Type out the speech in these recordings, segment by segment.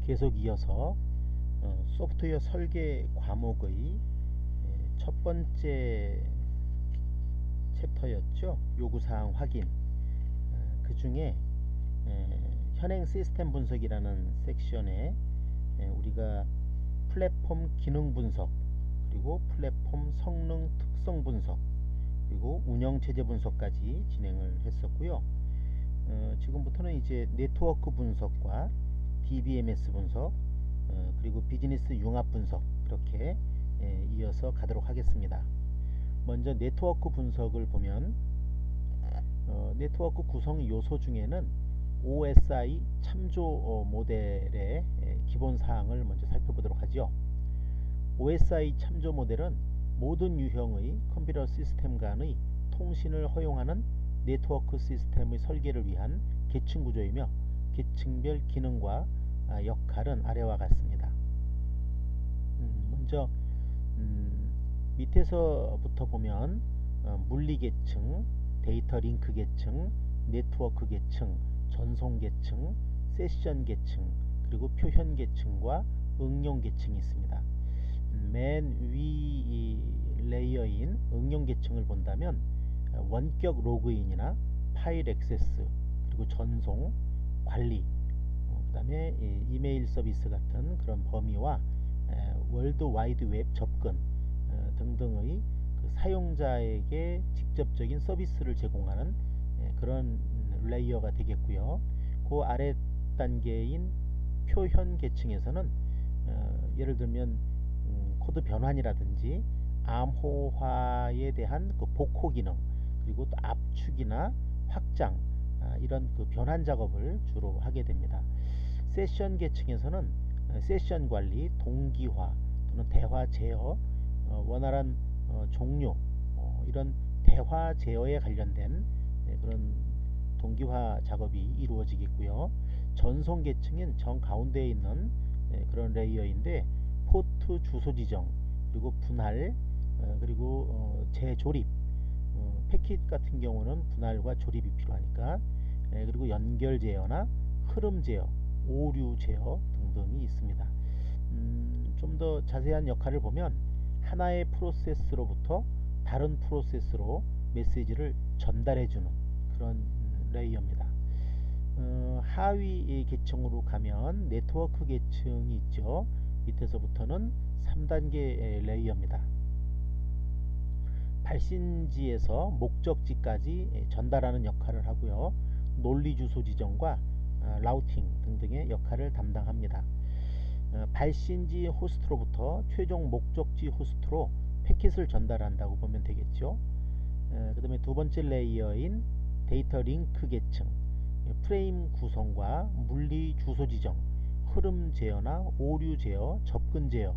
계속 이어서 소프트웨어 설계 과목의 첫 번째 챕터였죠. 요구사항 확인. 그 중에 현행 시스템 분석이라는 섹션에 우리가 플랫폼 기능 분석, 그리고 플랫폼 성능 특성 분석, 그리고 운영 체제 분석까지 진행을 했었고요. 지금부터는 이제 네트워크 분석과 DBMS 분석, 그리고 비즈니스 융합 분석, 이렇게 이어서 가도록 하겠습니다. 먼저 네트워크 분석을 보면 네트워크 구성 요소 중에는 OSI 참조 모델의 기본 사항을 먼저 살펴보도록 하죠. OSI 참조 모델은 모든 유형의 컴퓨터 시스템 간의 통신을 허용하는 네트워크 시스템의 설계를 위한 계층 구조이며, 계층별 기능과 역할은 아래와 같습니다. 먼저 밑에서부터 보면 물리 계층, 데이터 링크 계층, 네트워크 계층, 전송 계층, 세션 계층, 그리고 표현 계층과 응용 계층이 있습니다. 맨 위 레이어인 응용 계층을 본다면 원격 로그인이나 파일 액세스, 그리고 전송, 관리, 그 다음에 이메일 서비스 같은 그런 범위와 월드 와이드 웹 접근 등등의 그 사용자에게 직접적인 서비스를 제공하는 그런 레이어가 되겠고요. 그 아래 단계인 표현 계층에서는 예를 들면 코드 변환이라든지 암호화에 대한 그 복호 기능, 그리고 또 압축이나 확장, 이런 그 변환 작업을 주로 하게 됩니다. 세션 계층에서는 세션 관리, 동기화 또는 대화 제어, 원활한 종료, 이런 대화 제어에 관련된 그런 동기화 작업이 이루어지겠고요. 전송 계층인 정 가운데에 있는 그런 레이어인데, 포트 주소 지정, 그리고 분할, 그리고 재조립, 패킷 같은 경우는 분할과 조립이 필요하니까, 그리고 연결 제어나 흐름 제어, 오류 제어 등등이 있습니다. 좀 더 자세한 역할을 보면 하나의 프로세스로부터 다른 프로세스로 메시지를 전달해주는 그런 레이어입니다. 하위 계층으로 가면 네트워크 계층이 있죠. 밑에서부터는 3단계 레이어입니다. 발신지에서 목적지까지 전달하는 역할을 하고요. 논리 주소 지정과 라우팅 등등의 역할을 담당합니다. 발신지 호스트로부터 최종 목적지 호스트로 패킷을 전달한다고 보면 되겠죠. 그 다음에 두 번째 레이어인 데이터 링크 계층, 프레임 구성과 물리 주소 지정, 흐름 제어나 오류 제어, 접근 제어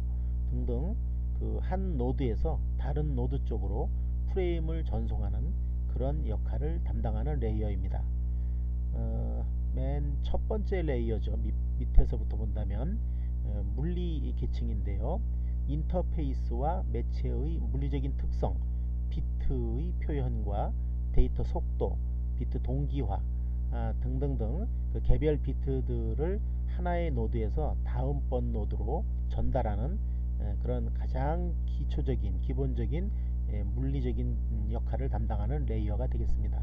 등등 그 한 노드에서 다른 노드 쪽으로 프레임을 전송하는 그런 역할을 담당하는 레이어입니다. 맨 첫 번째 레이어죠. 밑에서부터 본다면 물리 계층인데요. 인터페이스와 매체의 물리적인 특성, 비트의 표현과 데이터 속도, 비트 동기화 등등등 그 개별 비트들을 하나의 노드에서 다음번 노드로 전달하는 그런 가장 기초적인 기본적인 물리적인 역할을 담당하는 레이어가 되겠습니다.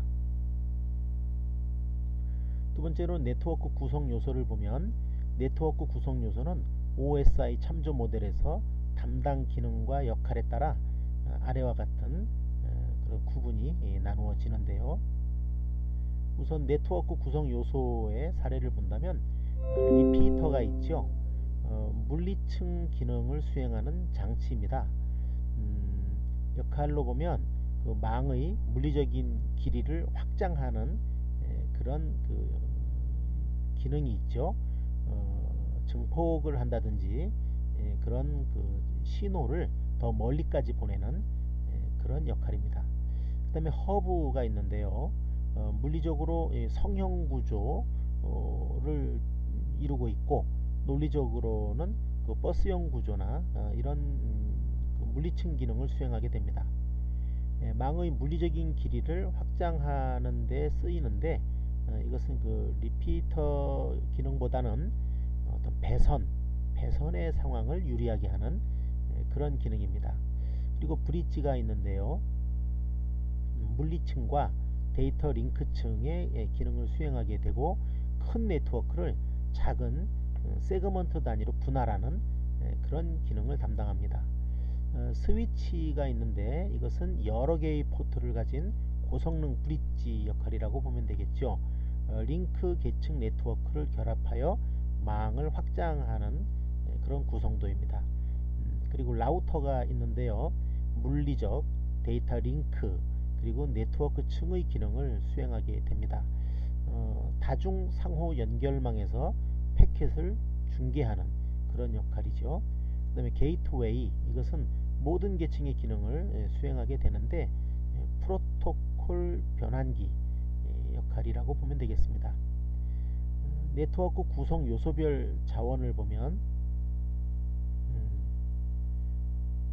두 번째로 네트워크 구성 요소를 보면, 네트워크 구성 요소는 OSI 참조 모델에서 담당 기능과 역할에 따라 아래와 같은 그런 구분이 나누어지는데요. 우선 네트워크 구성 요소의 사례를 본다면 리피터가 있죠. 물리층 기능을 수행하는 장치입니다. 역할로 보면 그 망의 물리적인 길이를 확장하는 그런 그 기능이 있죠. 증폭을 한다든지 그런 그 신호를 더 멀리까지 보내는 그런 역할입니다. 그 다음에 허브가 있는데요. 물리적으로 성형 구조를 이루고 있고, 논리적으로는 그 버스형 구조나 이런 그 물리층 기능을 수행하게 됩니다. 망의 물리적인 길이를 확장하는 데 쓰이는데, 이것은 그 리피터 기능보다는 어떤 배선의 상황을 유리하게 하는 그런 기능입니다. 그리고 브릿지가 있는데요. 물리층과 데이터 링크층의 기능을 수행하게 되고 큰 네트워크를 작은 세그먼트 단위로 분할하는 그런 기능을 담당합니다. 스위치가 있는데 이것은 여러 개의 포트를 가진 고성능 브릿지 역할이라고 보면 되겠죠. 링크 계층 네트워크를 결합하여 망을 확장하는 그런 구성도입니다. 그리고 라우터가 있는데요. 물리적 데이터 링크 그리고 네트워크 층의 기능을 수행하게 됩니다. 다중 상호 연결망에서 패킷을 중계하는 그런 역할이죠. 그 다음에 게이트웨이, 이것은 모든 계층의 기능을 수행하게 되는데 프로토콜 변환기 역할이라고 보면 되겠습니다. 네트워크 구성 요소별 자원을 보면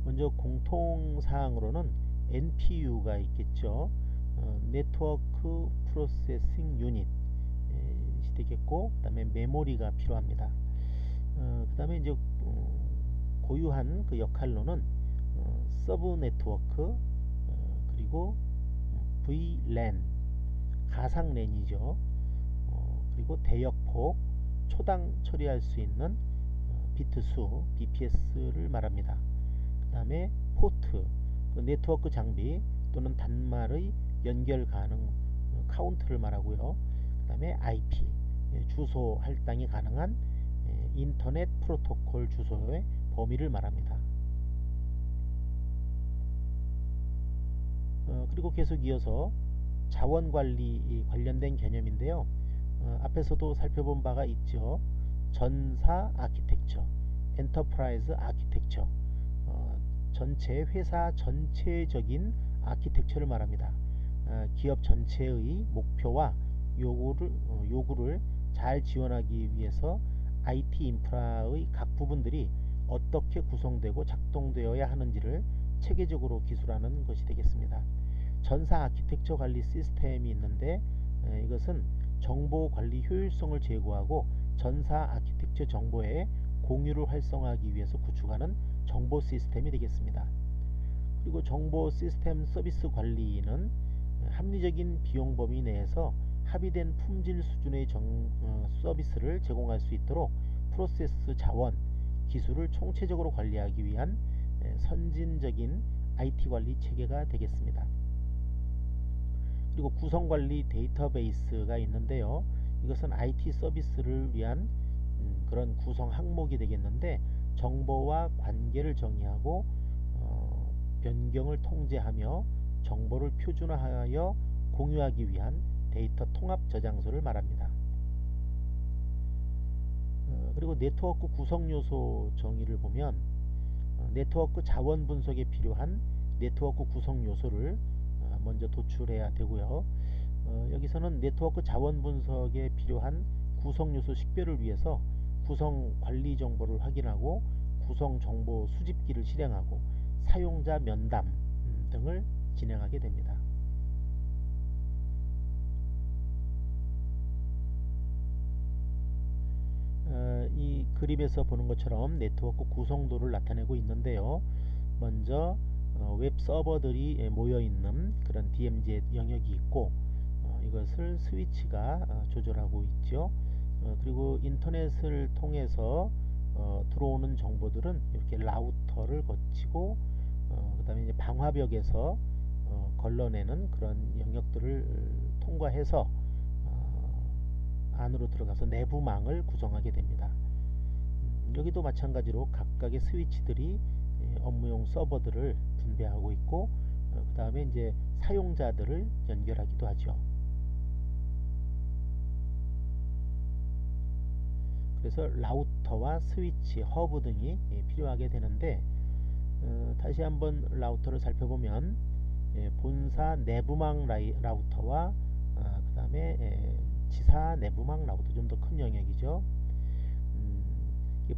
먼저 공통사항으로는 NPU가 있겠죠. 네트워크 프로세싱 유닛이 되겠고, 그 다음에 메모리가 필요합니다. 그 다음에 이제 고유한 그 역할로는 서브 네트워크, 그리고 VLAN, 가상 랜이죠. 그리고 대역폭, 초당 처리할 수 있는 비트 수, BPS를 말합니다. 그 다음에 포트, 네트워크 장비 또는 단말의 연결 가능 카운트를 말하고요. 그 다음에 IP, 주소 할당이 가능한 인터넷 프로토콜 주소의 범위를 말합니다. 그리고 계속 이어서 자원관리 관련된 개념인데요. 앞에서도 살펴본 바가 있죠. 전사 아키텍처, 엔터프라이즈 아키텍처, 전체 회사 전체적인 아키텍처를 말합니다. 기업 전체의 목표와 요구를 잘 지원하기 위해서 IT 인프라의 각 부분들이 어떻게 구성되고 작동되어야 하는지를 체계적으로 기술하는 것이 되겠습니다. 전사 아키텍처 관리 시스템이 있는데 이것은 정보 관리 효율성을 제고하고 전사 아키텍처 정보의 공유를 활성화하기 위해서 구축하는 정보 시스템이 되겠습니다. 그리고 정보 시스템 서비스 관리는 합리적인 비용 범위 내에서 합의된 품질 수준의 서비스를 제공할 수 있도록 프로세스 자원, 기술을 총체적으로 관리하기 위한 선진적인 IT 관리 체계가 되겠습니다. 그리고 구성관리 데이터베이스가 있는데요. 이것은 IT 서비스를 위한 그런 구성 항목이 되겠는데 정보와 관계를 정의하고 변경을 통제하며 정보를 표준화하여 공유하기 위한 데이터 통합 저장소를 말합니다. 그리고 네트워크 구성 요소 정의를 보면 네트워크 자원 분석에 필요한 네트워크 구성 요소를 먼저 도출해야 되고요. 여기서는 네트워크 자원 분석에 필요한 구성 요소 식별을 위해서 구성 관리 정보를 확인하고 구성 정보 수집기를 실행하고 사용자 면담 등을 진행하게 됩니다. 이 그림에서 보는 것처럼 네트워크 구성도를 나타내고 있는데요. 먼저 웹 서버들이 모여있는 그런 DMZ 영역이 있고 이것을 스위치가 조절하고 있죠. 그리고 인터넷을 통해서 들어오는 정보들은 이렇게 라우터를 거치고 그 다음에 이제 방화벽에서 걸러내는 그런 영역들을 통과해서 안으로 들어가서 내부망을 구성하게 됩니다. 여기도 마찬가지로 각각의 스위치들이 업무용 서버들을 분배하고 있고 그 다음에 이제 사용자들을 연결하기도 하죠. 그래서 라우터와 스위치, 허브 등이 필요하게 되는데 다시 한번 라우터를 살펴보면 본사 내부망 라우터와 그 다음에 지사 내부망 라우터, 좀 더 큰 영역이죠.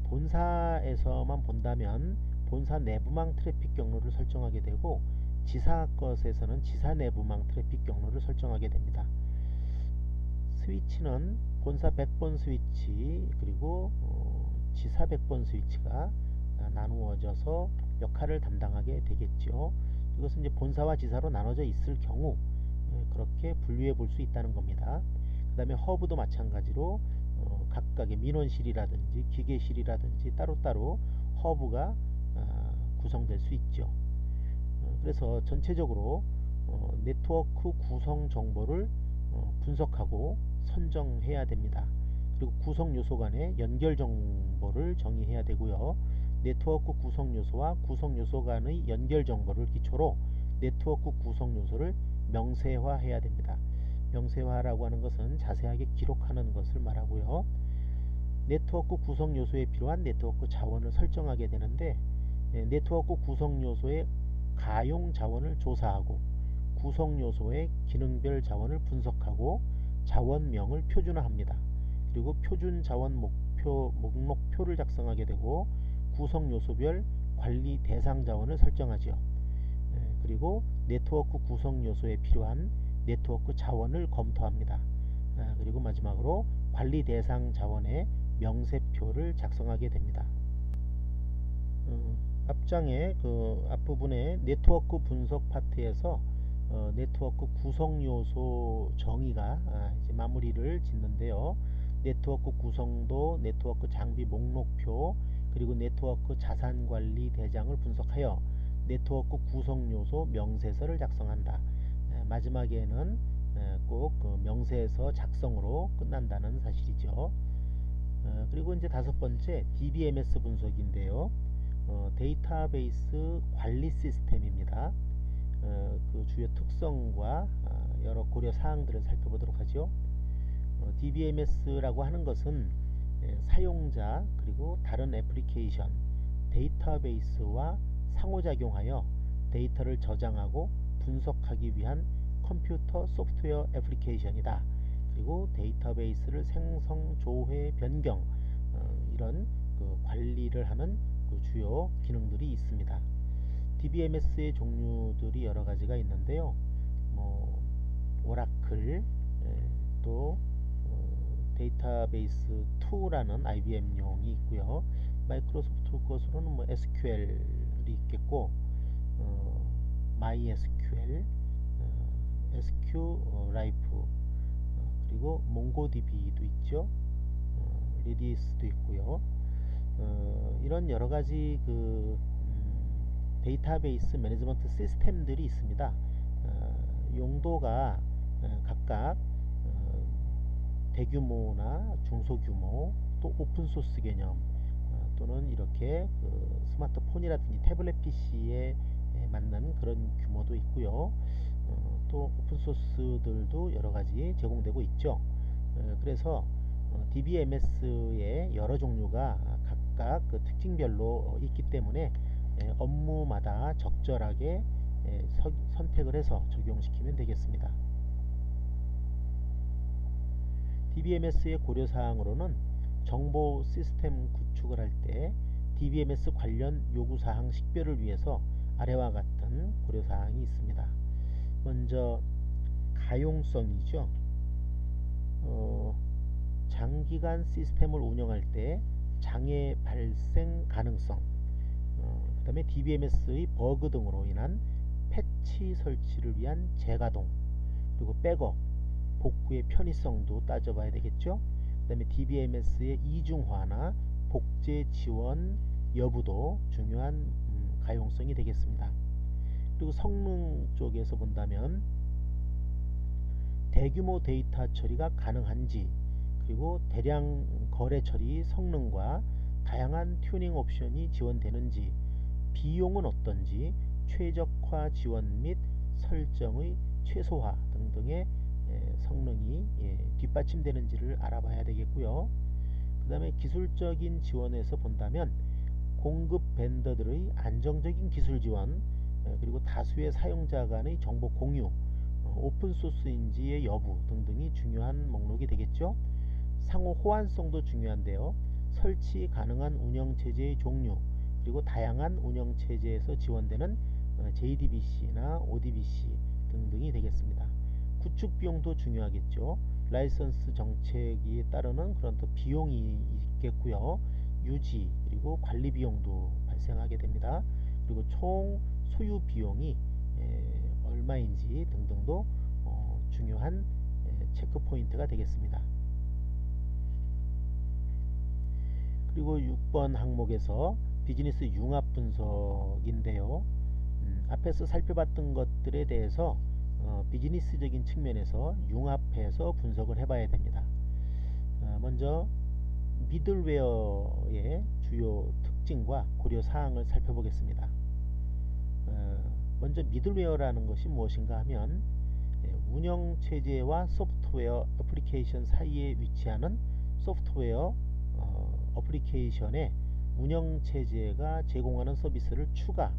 본사에서만 본다면 본사 내부망 트래픽 경로를 설정하게 되고 지사 것에서는 지사 내부망 트래픽 경로를 설정하게 됩니다. 스위치는 본사 백본 스위치 그리고 지사 백번 스위치가 나누어져서 역할을 담당하게 되겠죠. 이것은 이제 본사와 지사로 나눠져 있을 경우 그렇게 분류해 볼 수 있다는 겁니다. 그 다음에 허브도 마찬가지로 각각의 민원실이라든지 기계실이라든지 따로따로 허브가 구성될 수 있죠. 그래서 전체적으로 네트워크 구성 정보를 분석하고 선정해야 됩니다. 그리고 구성 요소 간의 연결 정보를 정의해야 되고요. 네트워크 구성 요소와 구성 요소 간의 연결 정보를 기초로 네트워크 구성 요소를 명세화해야 됩니다. 명세화라고 하는 것은 자세하게 기록하는 것을 말하고요. 네트워크 구성 요소에 필요한 네트워크 자원을 설정하게 되는데 네트워크 구성 요소의 가용 자원을 조사하고 구성 요소의 기능별 자원을 분석하고 자원명을 표준화합니다. 그리고 표준 자원 목록표를 작성하게 되고 구성 요소별 관리 대상 자원을 설정하지요. 그리고 네트워크 구성 요소에 필요한 네트워크 자원을 검토합니다. 그리고 마지막으로 관리 대상 자원의 명세표를 작성하게 됩니다. 앞장의 그 앞부분의 네트워크 분석 파트에서 네트워크 구성 요소 정의가 이제 마무리를 짓는데요. 네트워크 구성도, 네트워크 장비 목록표, 그리고 네트워크 자산 관리 대장을 분석하여 네트워크 구성 요소 명세서를 작성한다. 마지막에는 꼭 그 명세서 작성으로 끝난다는 사실이죠. 그리고 이제 다섯 번째 DBMS 분석인데요. 데이터베이스 관리 시스템입니다. 그 주요 특성과 여러 고려 사항들을 살펴보도록 하죠. DBMS라고 하는 것은 사용자 그리고 다른 애플리케이션, 데이터베이스와 상호작용하여 데이터를 저장하고 분석하기 위한 컴퓨터 소프트웨어 애플리케이션이다. 그리고 데이터베이스를 생성, 조회, 변경 이런 그 관리를 하는 그 주요 기능들이 있습니다. DBMS의 종류들이 여러 가지가 있는데요. 오라클, 또 데이터베이스 2라는 IBM용이 있고요. 마이크로소프트 것으로는 SQL이 있겠고, MySQL, SQLife, 그리고 몽고DB도 있죠. 레디스도 있고요. 이런 여러 가지 그 데이터베이스 매니지먼트 시스템들이 있습니다. 용도가 각각 대규모나 중소규모, 또 오픈소스 개념, 또는 이렇게 그 스마트폰이라든지 태블릿 PC에 맞는 그런 규모도 있고요. 또 오픈소스들도 여러가지 제공되고 있죠. 그래서 DBMS의 여러 종류가 각각 그 특징별로 있기 때문에 업무마다 적절하게 선택을 해서 적용시키면 되겠습니다. DBMS의 고려사항으로는 정보 시스템 구축을 할 때 DBMS 관련 요구사항 식별을 위해서 아래와 같은 고려사항이 있습니다. 먼저 가용성이죠. 장기간 시스템을 운영할 때 장애 발생 가능성, 그 다음에 DBMS의 버그 등으로 인한 패치 설치를 위한 재가동, 그리고 백업, 복구의 편의성도 따져봐야 되겠죠. 그 다음에 DBMS의 이중화나 복제 지원 여부도 중요한 가용성이 되겠습니다. 그리고 성능 쪽에서 본다면 대규모 데이터 처리가 가능한지, 그리고 대량 거래 처리 성능과 다양한 튜닝 옵션이 지원되는지, 비용은 어떤지, 최적화 지원 및 설정의 최소화 등등의 성능이 뒷받침되는지를 알아봐야 되겠고요. 그 다음에 기술적인 지원에서 본다면 공급 벤더들의 안정적인 기술 지원, 그리고 다수의 사용자 간의 정보 공유, 오픈소스인지의 여부 등등이 중요한 목록이 되겠죠. 상호 호환성도 중요한데요. 설치 가능한 운영체제의 종류, 그리고 다양한 운영체제에서 지원되는 JDBC나 ODBC 등등이 되겠습니다. 구축 비용도 중요하겠죠. 라이선스 정책에 따르는 그런 또 비용이 있겠고요. 유지 그리고 관리 비용도 발생하게 됩니다. 그리고 총 소유 비용이 얼마인지 등등도 중요한 체크 포인트가 되겠습니다. 그리고 6번 항목에서 비즈니스 융합 분석인데요. 앞에서 살펴봤던 것들에 대해서 비즈니스적인 측면에서 융합해서 분석을 해봐야 됩니다. 먼저 미들웨어의 주요 특징과 고려사항을 살펴보겠습니다. 먼저 미들웨어라는 것이 무엇인가 하면 운영체제와 소프트웨어 어플리케이션 사이에 위치하는 소프트웨어 어플리케이션의 운영체제가 제공하는 서비스를 추가,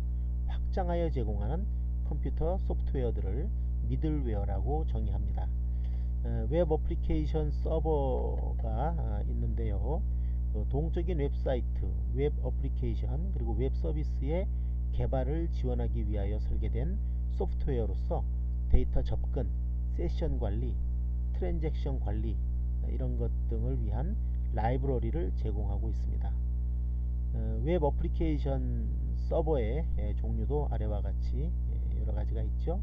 확장하여 제공하는 컴퓨터 소프트웨어들을 미들웨어라고 정의합니다. 웹 어플리케이션 서버가 있는데요. 동적인 웹사이트, 웹 어플리케이션 그리고 웹 서비스의 개발을 지원하기 위하여 설계된 소프트웨어로서 데이터 접근, 세션 관리, 트랜잭션 관리 이런 것 등을 위한 라이브러리를 제공하고 있습니다. 웹 어플리케이션 서버의 종류도 아래와 같이 여러 가지가 있죠.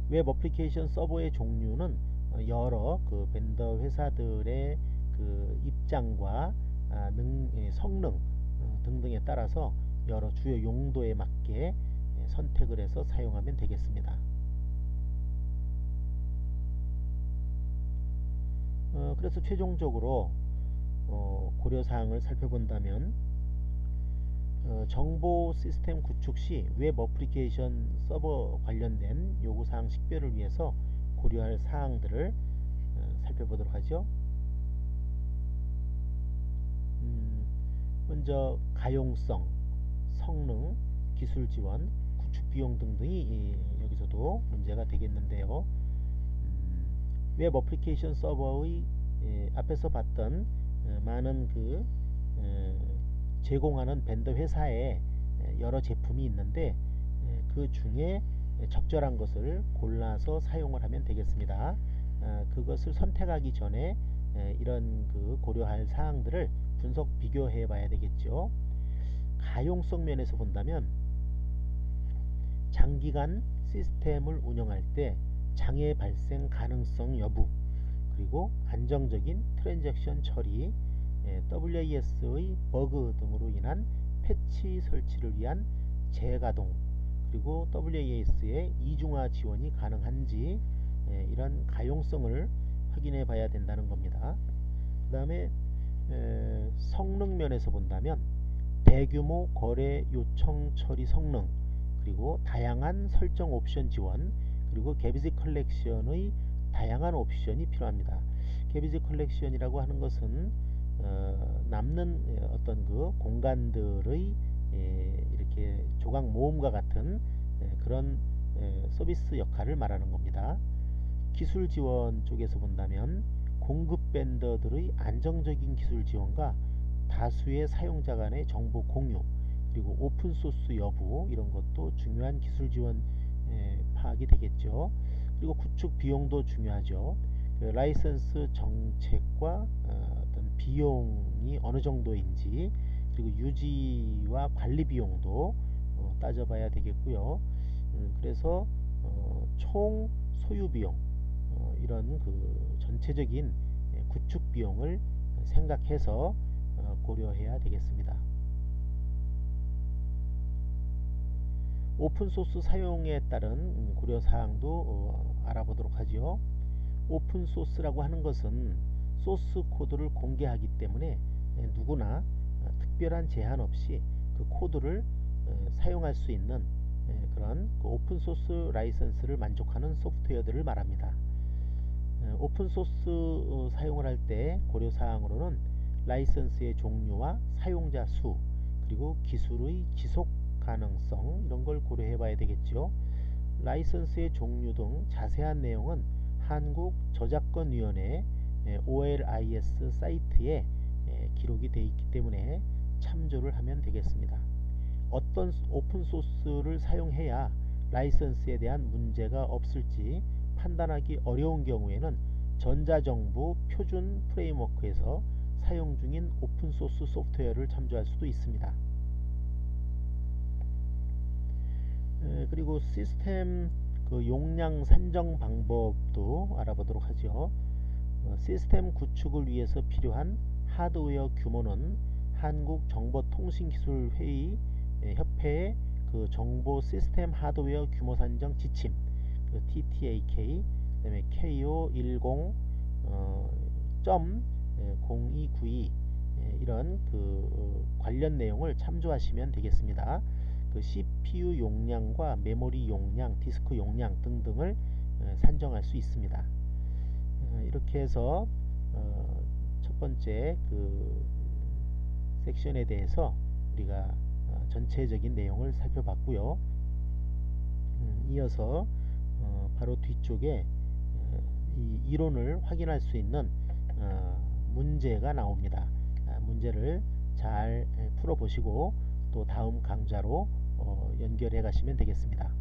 웹 어플리케이션 서버의 종류는 여러 그 벤더 회사들의 그 입장과 성능 등등에 따라서 여러 주요 용도에 맞게 선택을 해서 사용하면 되겠습니다. 그래서 최종적으로 고려사항을 살펴본다면 정보 시스템 구축 시 웹 어플리케이션 서버 관련된 요구사항 식별을 위해서 고려할 사항들을 살펴보도록 하죠. 먼저 가용성, 성능, 기술 지원, 구축 비용 등등이 여기서도 문제가 되겠는데요. 웹 어플리케이션 서버의 앞에서 봤던 많은 그 제공하는 벤더 회사에 여러 제품이 있는데 그 중에 적절한 것을 골라서 사용을 하면 되겠습니다. 그것을 선택하기 전에 이런 그 고려할 사항들을 분석 비교해 봐야 되겠죠. 가용성 면에서 본다면 장기간 시스템을 운영할 때 장애 발생 가능성 여부, 그리고 안정적인 트랜잭션 처리, WAS의 버그 등으로 인한 패치 설치를 위한 재가동, 그리고 WAS의 이중화 지원이 가능한지 이런 가용성을 확인해 봐야 된다는 겁니다. 그 다음에 성능 면에서 본다면 대규모 거래 요청 처리 성능, 그리고 다양한 설정 옵션 지원, 그리고 개비지 컬렉션의 다양한 옵션이 필요합니다. 개비지 컬렉션이라고 하는 것은 남는 어떤 그 공간들의 이렇게 조각 모음과 같은 그런 서비스 역할을 말하는 겁니다. 기술 지원 쪽에서 본다면 공급 벤더들의 안정적인 기술 지원과 다수의 사용자 간의 정보 공유, 그리고 오픈소스 여부, 이런 것도 중요한 기술 지원 파악이 되겠죠. 그리고 구축 비용도 중요하죠. 그 라이선스 정책과 어떤 비용이 어느 정도인지, 그리고 유지와 관리 비용도 따져봐야 되겠고요. 그래서 총 소유 비용, 이런 그 전체적인 구축 비용을 생각해서 고려해야 되겠습니다. 오픈소스 사용에 따른 고려사항도 알아보도록 하죠. 오픈소스라고 하는 것은 소스 코드를 공개하기 때문에 누구나 특별한 제한 없이 그 코드를 사용할 수 있는 그런 그 오픈소스 라이선스를 만족하는 소프트웨어들을 말합니다. 오픈소스 사용을 할 때 고려사항으로는 라이선스의 종류와 사용자 수, 그리고 기술의 지속 가능성, 이런 걸 고려해 봐야 되겠죠. 라이선스의 종류 등 자세한 내용은 한국저작권위원회 OLIS 사이트에 기록이 되어 있기 때문에 참조를 하면 되겠습니다. 어떤 오픈소스를 사용해야 라이선스에 대한 문제가 없을지 판단하기 어려운 경우에는 전자정부 표준 프레임워크에서 사용 중인 오픈소스 소프트웨어를 참조할 수도 있습니다. 그리고 시스템 용량 산정 방법도 알아보도록 하죠. 시스템 구축을 위해서 필요한 하드웨어 규모는 한국정보통신기술회의 협회의 정보 시스템 하드웨어 규모 산정 지침 TTAK, 그다음에 KO10.0292 이런 관련 내용을 참조하시면 되겠습니다. CPU 용량과 메모리 용량, 디스크 용량 등등을 산정할 수 있습니다. 이렇게 해서 첫 번째 섹션에 대해서 우리가 전체적인 내용을 살펴봤고요. 이어서 바로 뒤쪽에 이 이론을 확인할 수 있는 문제가 나옵니다. 문제를 잘 풀어보시고 또 다음 강좌로 연결해 가시면 되겠습니다.